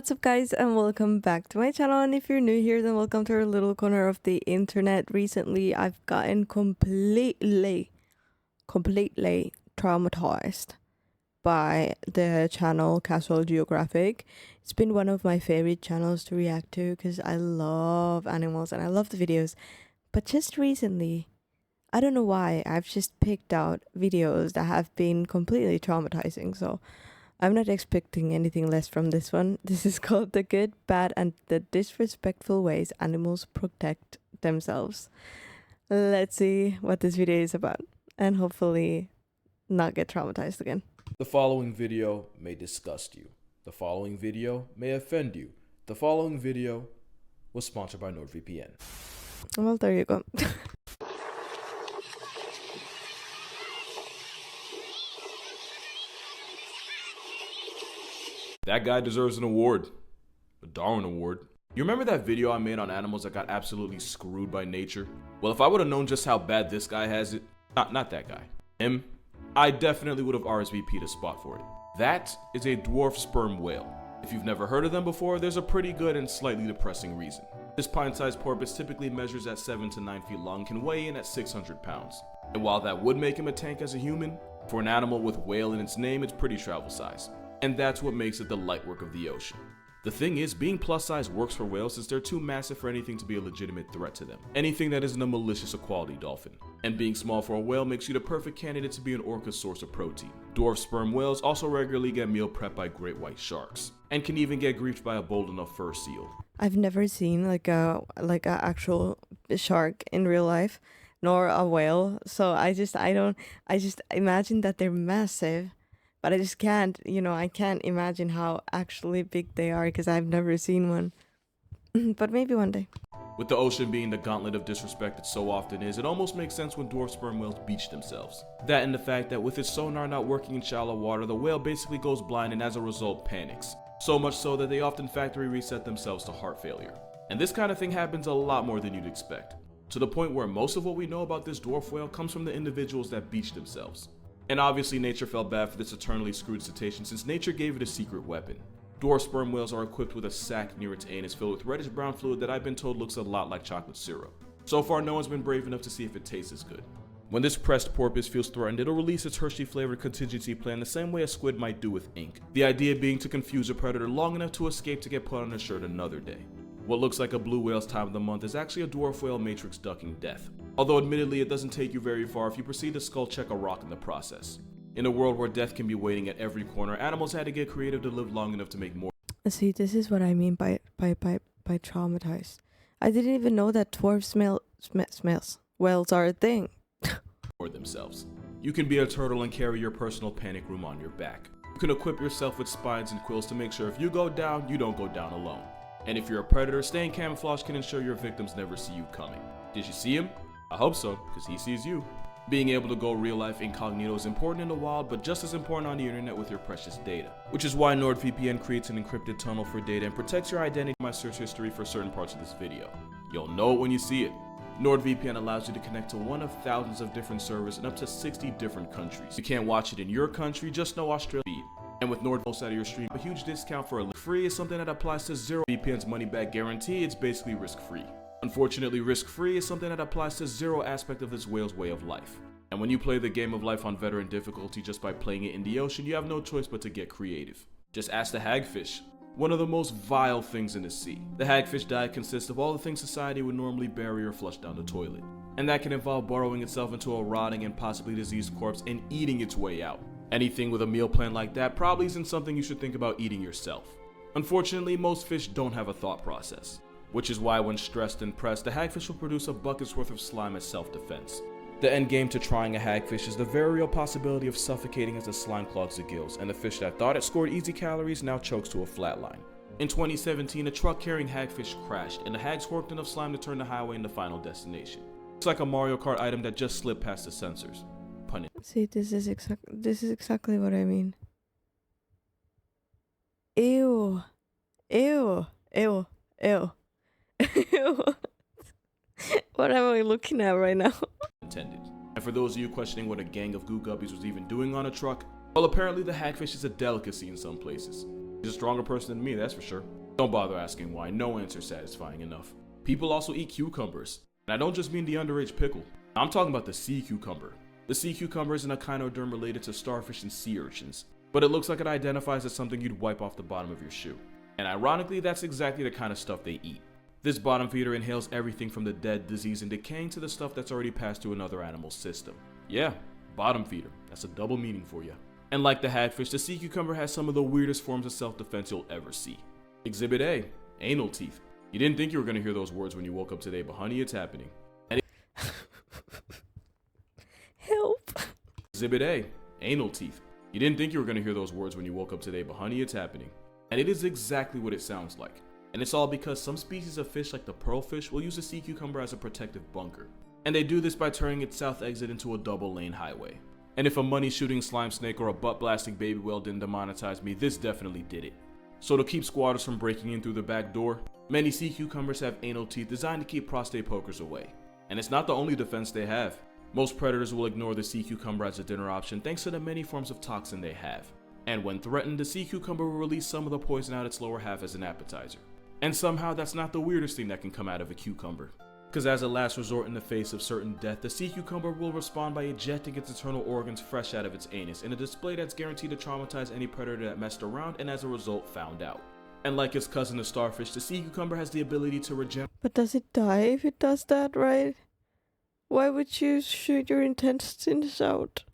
What's up guys, and welcome back to my channel. And if you're new here, then welcome to our little corner of the internet. Recently I've gotten completely traumatized by the channel Casual Geographic. It's been one of my favorite channels to react to because I love animals and I love the videos. But just recently, I don't know why, I've just picked out videos that have been completely traumatizing. So I'm not expecting anything less from this one. This is called The Good, Bad and the Disrespectful Ways Animals Protect Themselves. Let's see what this video is about and hopefully not get traumatized again. The following video may disgust you. The following video may offend you. The following video was sponsored by NordVPN. Well, there you go. That guy deserves an award. A Darwin Award. You remember that video I made on animals that got absolutely screwed by nature? Well, if I would have known just how bad this guy has it, not that guy, him, I definitely would have RSVP'd a spot for it. That is a dwarf sperm whale. If you've never heard of them before, there's a pretty good and slightly depressing reason. This pint-sized porpoise typically measures at 7 to 9 feet long and can weigh in at 600 pounds. And while that would make him a tank as a human, for an animal with whale in its name, it's pretty travel size. And that's what makes it the light work of the ocean. The thing is, being plus size works for whales since they're too massive for anything to be a legitimate threat to them. Anything that isn't a malicious equality dolphin. And being small for a whale makes you the perfect candidate to be an orca's source of protein. Dwarf sperm whales also regularly get meal prepped by great white sharks, and can even get griefed by a bold enough fur seal. I've never seen like a actual shark in real life, nor a whale. So I just imagine that they're massive. But I just can't, I can't imagine how actually big they are because I've never seen one. But maybe one day. With the ocean being the gauntlet of disrespect it so often is, it almost makes sense when dwarf sperm whales beach themselves. That and the fact that with its sonar not working in shallow water, the whale basically goes blind and as a result panics. So much so that they often factory reset themselves to heart failure. And this kind of thing happens a lot more than you'd expect. To the point where most of what we know about this dwarf whale comes from the individuals that beach themselves. And obviously nature felt bad for this eternally screwed cetacean since nature gave it a secret weapon. Dwarf sperm whales are equipped with a sac near its anus filled with reddish brown fluid that I've been told looks a lot like chocolate syrup. So far no one's been brave enough to see if it tastes as good. When this pressed porpoise feels threatened, it'll release its Hershey flavored contingency plan the same way a squid might do with ink. The idea being to confuse a predator long enough to escape to get put on a shirt another day. What looks like a blue whale's time of the month is actually a dwarf whale matrix ducking death. Although admittedly it doesn't take you very far if you proceed to skull check a rock in the process. In a world where death can be waiting at every corner, animals had to get creative to live long enough to make more. See, this is what I mean by traumatized. I didn't even know that dwarf smells whales are a thing. For themselves. You can be a turtle and carry your personal panic room on your back. You can equip yourself with spines and quills to make sure if you go down, you don't go down alone. And if you're a predator, staying camouflage can ensure your victims never see you coming. Did you see him? I hope so, because he sees you. Being able to go real life incognito is important in the wild, but just as important on the internet with your precious data. Which is why NordVPN creates an encrypted tunnel for data and protects your identity from my search history for certain parts of this video. You'll know it when you see it. NordVPN allows you to connect to one of thousands of different servers in up to 60 different countries. You can't watch it in your country, just know Australia. And with Nord most out of your stream, a huge discount for free is something that applies to zero VPN's money back guarantee. It's basically risk free. Unfortunately, risk-free is something that applies to zero aspect of this whale's way of life. And when you play the game of life on veteran difficulty just by playing it in the ocean, you have no choice but to get creative. Just ask the hagfish, one of the most vile things in the sea. The hagfish diet consists of all the things society would normally bury or flush down the toilet. And that can involve burrowing itself into a rotting and possibly diseased corpse and eating its way out. Anything with a meal plan like that probably isn't something you should think about eating yourself. Unfortunately, most fish don't have a thought process. Which is why when stressed and pressed, the hagfish will produce a bucket's worth of slime as self-defense. The end game to trying a hagfish is the very real possibility of suffocating as the slime clogs the gills, and the fish that thought it scored easy calories now chokes to a flatline. In 2017, a truck carrying hagfish crashed, and the hag squirted enough slime to turn the highway into final destination. It's like a Mario Kart item that just slipped past the sensors. Pun it. See, this is exactly what I mean. Ew. Ew. Ew. Ew. What am I looking at right now? Intended. And for those of you questioning what a gang of goo guppies was even doing on a truck, well, apparently the hagfish is a delicacy in some places. He's a stronger person than me, that's for sure. Don't bother asking why, no answer's satisfying enough. People also eat cucumbers. And I don't just mean the underage pickle. I'm talking about the sea cucumber. The sea cucumber is an echinoderm related to starfish and sea urchins, but it looks like it identifies as something you'd wipe off the bottom of your shoe. And ironically, that's exactly the kind of stuff they eat. This bottom feeder inhales everything from the dead, diseased, and decaying to the stuff that's already passed to another animal's system. Yeah, bottom feeder. That's a double meaning for you. And like the hagfish, the sea cucumber has some of the weirdest forms of self-defense you'll ever see. Exhibit A, anal teeth. You didn't think you were going to hear those words when you woke up today, but honey, it's happening. Help. Exhibit A, anal teeth. You didn't think you were going to hear those words when you woke up today, but honey, it's happening. And it is exactly what it sounds like. And it's all because some species of fish like the pearlfish will use a sea cucumber as a protective bunker. And they do this by turning its south exit into a double-lane highway. And if a money-shooting slime snake or a butt-blasting baby whale didn't demonetize me, this definitely did it. So to keep squatters from breaking in through the back door, many sea cucumbers have anal teeth designed to keep prostate pokers away. And it's not the only defense they have. Most predators will ignore the sea cucumber as a dinner option thanks to the many forms of toxin they have. And when threatened, the sea cucumber will release some of the poison out its lower half as an appetizer. And somehow that's not the weirdest thing that can come out of a cucumber. Because as a last resort in the face of certain death, the sea cucumber will respond by ejecting its internal organs fresh out of its anus in a display that's guaranteed to traumatize any predator that messed around and as a result found out. And like its cousin the starfish, the sea cucumber has the ability to regenerate. But does it die if it does that, right? Why would you shoot your intestines out?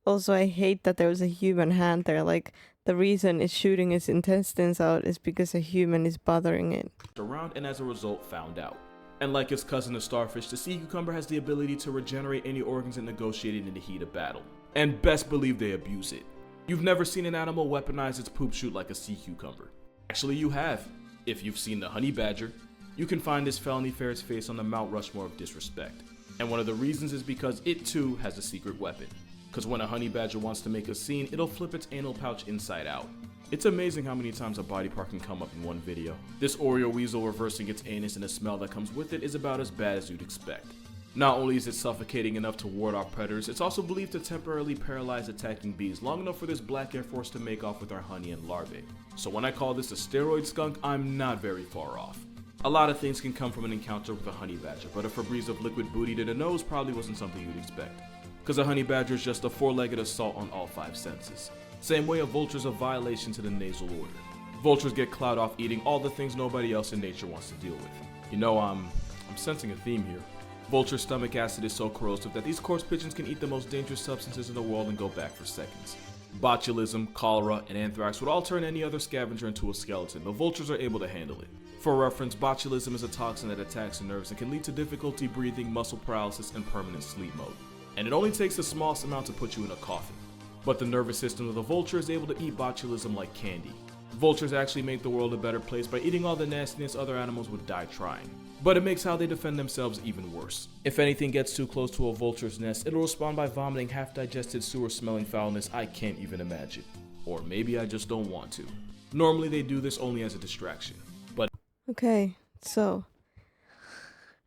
Also, I hate that there was a human hand there. Like, the reason it's shooting its intestines out is because a human is bothering it. Around and as a result found out. And like its cousin the starfish, the sea cucumber has the ability to regenerate any organs it negotiated in the heat of battle. And best believe they abuse it. You've never seen an animal weaponize its poop chute like a sea cucumber. Actually, you have. If you've seen the honey badger, you can find this felony ferret's face on the Mount Rushmore of disrespect. And one of the reasons is because it too has a secret weapon. Because when a honey badger wants to make a scene, it'll flip its anal pouch inside out. It's amazing how many times a body part can come up in one video. This Oreo weasel reversing its anus and the smell that comes with it is about as bad as you'd expect. Not only is it suffocating enough to ward off predators, it's also believed to temporarily paralyze attacking bees long enough for this black air force to make off with our honey and larvae. So when I call this a steroid skunk, I'm not very far off. A lot of things can come from an encounter with a honey badger, but a Febreze of liquid booty to the nose probably wasn't something you'd expect. Because a honey badger is just a four-legged assault on all five senses. Same way a vulture's a violation to the nasal order. Vultures get clout off eating all the things nobody else in nature wants to deal with. You know, I'm sensing a theme here. Vulture stomach acid is so corrosive that these corpse pigeons can eat the most dangerous substances in the world and go back for seconds. Botulism, cholera, and anthrax would all turn any other scavenger into a skeleton, but vultures are able to handle it. For reference, botulism is a toxin that attacks the nerves and can lead to difficulty breathing, muscle paralysis, and permanent sleep mode. And it only takes the smallest amount to put you in a coffin. But the nervous system of the vulture is able to eat botulism like candy. Vultures actually make the world a better place by eating all the nastiness other animals would die trying. But it makes how they defend themselves even worse. If anything gets too close to a vulture's nest, it'll respond by vomiting half-digested sewer-smelling foulness I can't even imagine. Or maybe I just don't want to. Normally they do this only as a distraction. But Okay, so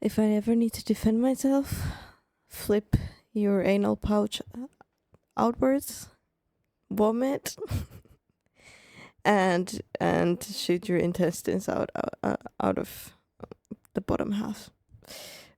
if I ever need to defend myself, flip your anal pouch outwards, vomit, and shoot your intestines out of the bottom half.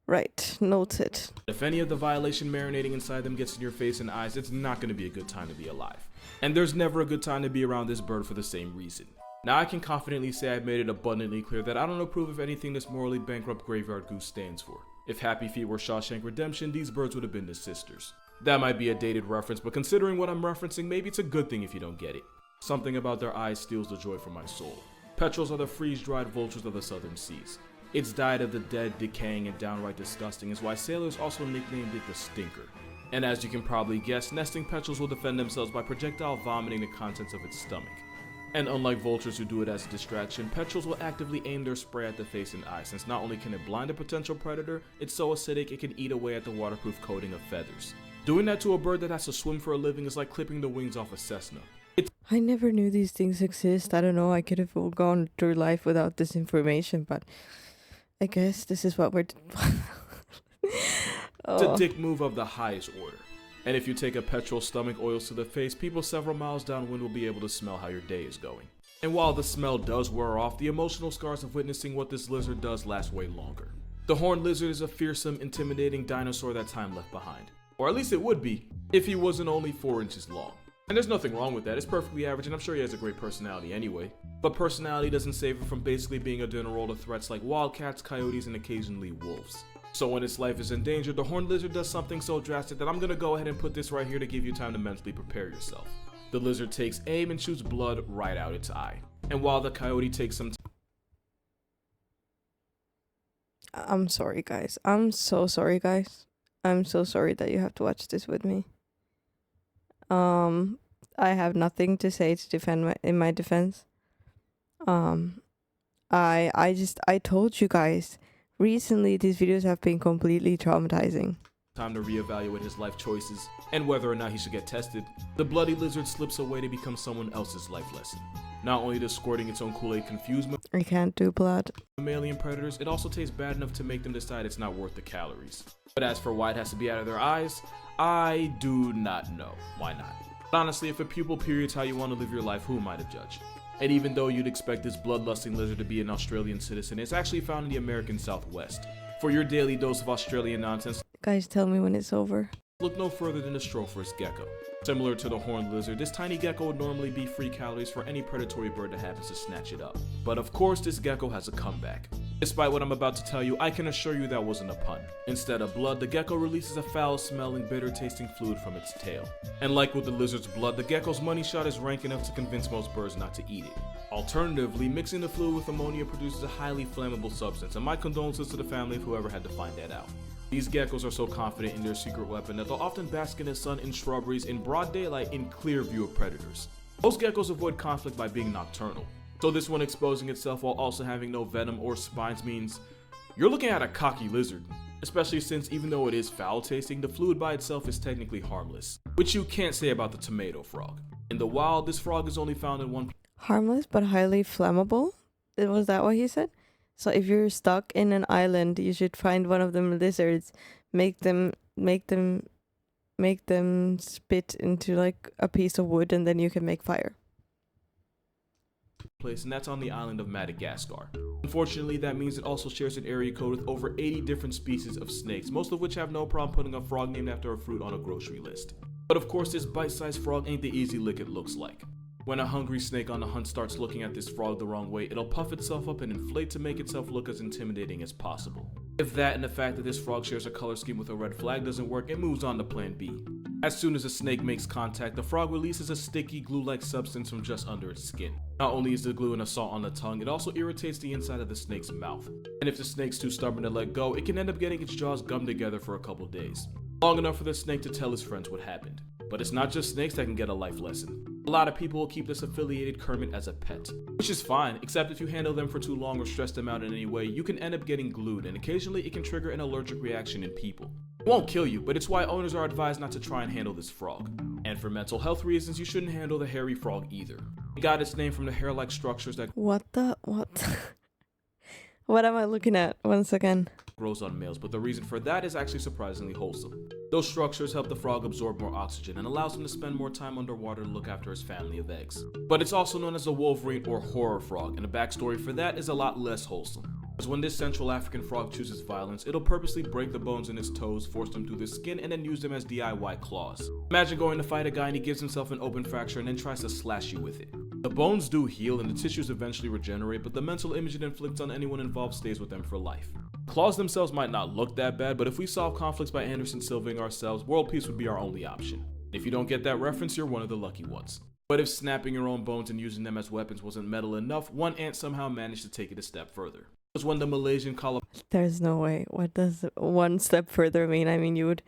Right, noted. If any of the violation marinating inside them gets in your face and eyes, it's not going to be a good time to be alive. And there's never a good time to be around this bird for the same reason. Now I can confidently say I've made it abundantly clear that I don't approve of anything this morally bankrupt graveyard goose stands for. If Happy Feet were Shawshank Redemption, these birds would have been the sisters. That might be a dated reference, but considering what I'm referencing, maybe it's a good thing if you don't get it. Something about their eyes steals the joy from my soul. Petrels are the freeze-dried vultures of the southern seas. Its diet of the dead, decaying, and downright disgusting is why sailors also nicknamed it the Stinker. And as you can probably guess, nesting petrels will defend themselves by projectile vomiting the contents of its stomach. And unlike vultures who do it as a distraction, petrels will actively aim their spray at the face and eye, since not only can it blind a potential predator, it's so acidic it can eat away at the waterproof coating of feathers. Doing that to a bird that has to swim for a living is like clipping the wings off a Cessna. I never knew these things exist. I don't know, I could have gone through life without this information, but I guess this is what we're It's a dick move of the highest order. And if you take a petrel stomach oils to the face, people several miles downwind will be able to smell how your day is going. And while the smell does wear off, the emotional scars of witnessing what this lizard does last way longer. The horned lizard is a fearsome, intimidating dinosaur that time left behind. Or at least it would be, if he wasn't only 4 inches long. And there's nothing wrong with that, it's perfectly average and I'm sure he has a great personality anyway. But personality doesn't save him from basically being a dinner roll to threats like wildcats, coyotes, and occasionally wolves. So when its life is in danger, the horned lizard does something so drastic that I'm gonna go ahead and put this right here to give you time to mentally prepare yourself. The lizard takes aim and shoots blood right out its eye. And while the coyote takes some I'm sorry, guys. I'm so sorry, guys. I'm so sorry that you have to watch this with me. I have nothing to say to defend in my defense. I told you guys recently these videos have been completely traumatizing. time to reevaluate his life choices and whether or not he should get tested, the bloody lizard slips away to become someone else's life lesson. Not only does squirting its own Kool-Aid confuse I can't do blood. mammalian predators, it also tastes bad enough to make them decide it's not worth the calories. But as for why it has to be out of their eyes, I do not know. Why not? But honestly, if a pupil period's how you want to live your life, who am I to judge? And even though you'd expect this bloodlusting lizard to be an Australian citizen, it's actually found in the American Southwest. For your daily dose of Australian nonsense, Guys, tell me when it's over. look no further than the stropherous gecko. Similar to the horned lizard, this tiny gecko would normally be free calories for any predatory bird that happens to snatch it up. But of course, this gecko has a comeback. Despite what I'm about to tell you, I can assure you that wasn't a pun. Instead of blood, the gecko releases a foul-smelling, bitter-tasting fluid from its tail. And like with the lizard's blood, the gecko's money shot is rank enough to convince most birds not to eat it. Alternatively, mixing the fluid with ammonia produces a highly flammable substance, and my condolences to the family of whoever had to find that out. These geckos are so confident in their secret weapon that they'll often bask in the sun in shrubberies in broad daylight in clear view of predators. Most geckos avoid conflict by being nocturnal, so this one exposing itself while also having no venom or spines means you're looking at a cocky lizard, especially since even though it is foul tasting, the fluid by itself is technically harmless, which you can't say about the tomato frog. In the wild, this frog is only found in one Harmless but highly flammable? Was that what he said? So if you're stuck in an island, you should find one of them lizards, make them spit into like a piece of wood, and then you can make fire. place, and that's on the island of Madagascar. Unfortunately, that means it also shares an area code with over 80 different species of snakes, most of which have no problem putting a frog named after a fruit on a grocery list. But of course, this bite-sized frog ain't the easy lick it looks like. When a hungry snake on the hunt starts looking at this frog the wrong way, it'll puff itself up and inflate to make itself look as intimidating as possible. If that and the fact that this frog shares a color scheme with a red flag doesn't work, it moves on to plan B. As soon as a snake makes contact, the frog releases a sticky, glue-like substance from just under its skin. Not only is the glue an assault on the tongue, it also irritates the inside of the snake's mouth. And if the snake's too stubborn to let go, it can end up getting its jaws gummed together for a couple days. Long enough for the snake to tell his friends what happened. But it's not just snakes that can get a life lesson. A lot of people will keep this affiliated Kermit as a pet, which is fine, except if you handle them for too long or stress them out in any way, you can end up getting glued, and occasionally it can trigger an allergic reaction in people. It won't kill you, but it's why owners are advised not to try and handle this frog. And for mental health reasons, you shouldn't handle the hairy frog either. It got its name from the hair-like structures that What? What am I looking at? Once again. grows on males, but the reason for that is actually surprisingly wholesome. Those structures help the frog absorb more oxygen and allows him to spend more time underwater to look after his family of eggs. But it's also known as the wolverine or horror frog, and the backstory for that is a lot less wholesome. Because when this Central African frog chooses violence, it'll purposely break the bones in its toes, force them through the skin, and then use them as DIY claws. Imagine going to fight a guy and he gives himself an open fracture and then tries to slash you with it. The bones do heal and the tissues eventually regenerate, but the mental image it inflicts on anyone involved stays with them for life. Claws themselves might not look that bad, but if we solve conflicts by Anderson Silvaing ourselves, world peace would be our only option. If you don't get that reference, you're one of the lucky ones. But if snapping your own bones and using them as weapons wasn't metal enough, one ant somehow managed to take it a step further. It was when the Malaysian There's no way. What does one step further mean? I mean, you would...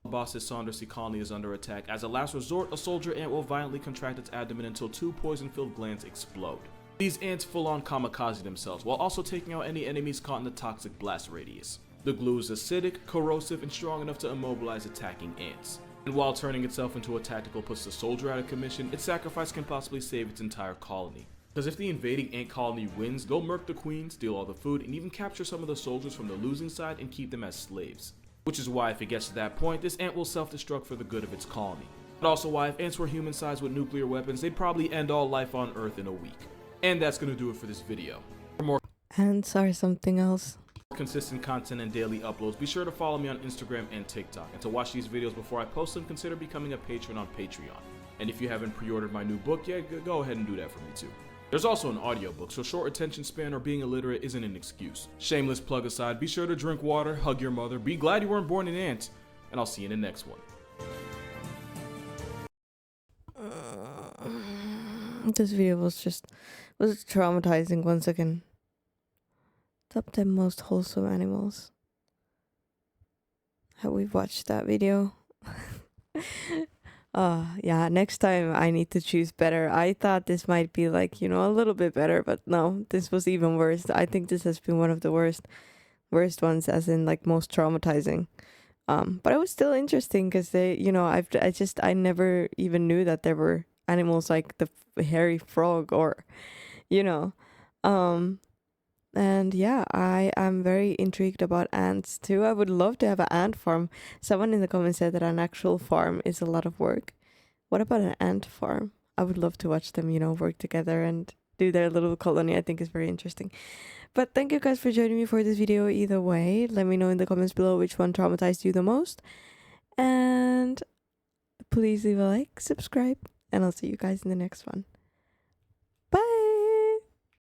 Boss's Saundersy colony is under attack. As a last resort, a soldier ant will violently contract its abdomen until 2 poison-filled glands explode. These ants full-on kamikaze themselves, while also taking out any enemies caught in the toxic blast radius. The glue is acidic, corrosive, and strong enough to immobilize attacking ants. And while turning itself into a tactical puts the soldier out of commission, its sacrifice can possibly save its entire colony. Because if the invading ant colony wins, they'll murk the queen, steal all the food, and even capture some of the soldiers from the losing side and keep them as slaves. Which is why if it gets to that point, this ant will self-destruct for the good of its colony. But also why if ants were human-sized with nuclear weapons, they'd probably end all life on Earth in a week. And that's gonna do it for this video. For more Ants are something else. consistent content and daily uploads, be sure to follow me on Instagram and TikTok. And to watch these videos before I post them, consider becoming a patron on Patreon. And if you haven't pre-ordered my new book yet, go ahead and do that for me too. There's also an audiobook, so short attention span or being illiterate isn't an excuse. Shameless plug aside, be sure to drink water, hug your mother, be glad you weren't born an ant, and I'll see you in the next one. This video was traumatizing once again. Top 10 most wholesome animals. Have we watched that video? Yeah, next time I need to choose better. I thought this might be like, a little bit better, but no, this was even worse. I think this has been one of the worst ones, as in like most traumatizing. But it was still interesting because they, I never even knew that there were animals like the hairy frog or, and yeah, I am very intrigued about ants too. I would love to have an ant farm. Someone in the comments said that an actual farm is a lot of work. What about an ant farm? I would love to watch them, work together and do their little colony. I think is very interesting. But thank you guys for joining me for this video either way. Let me know in the comments below which one traumatized you the most. And please leave a like, subscribe, and I'll see you guys in the next one.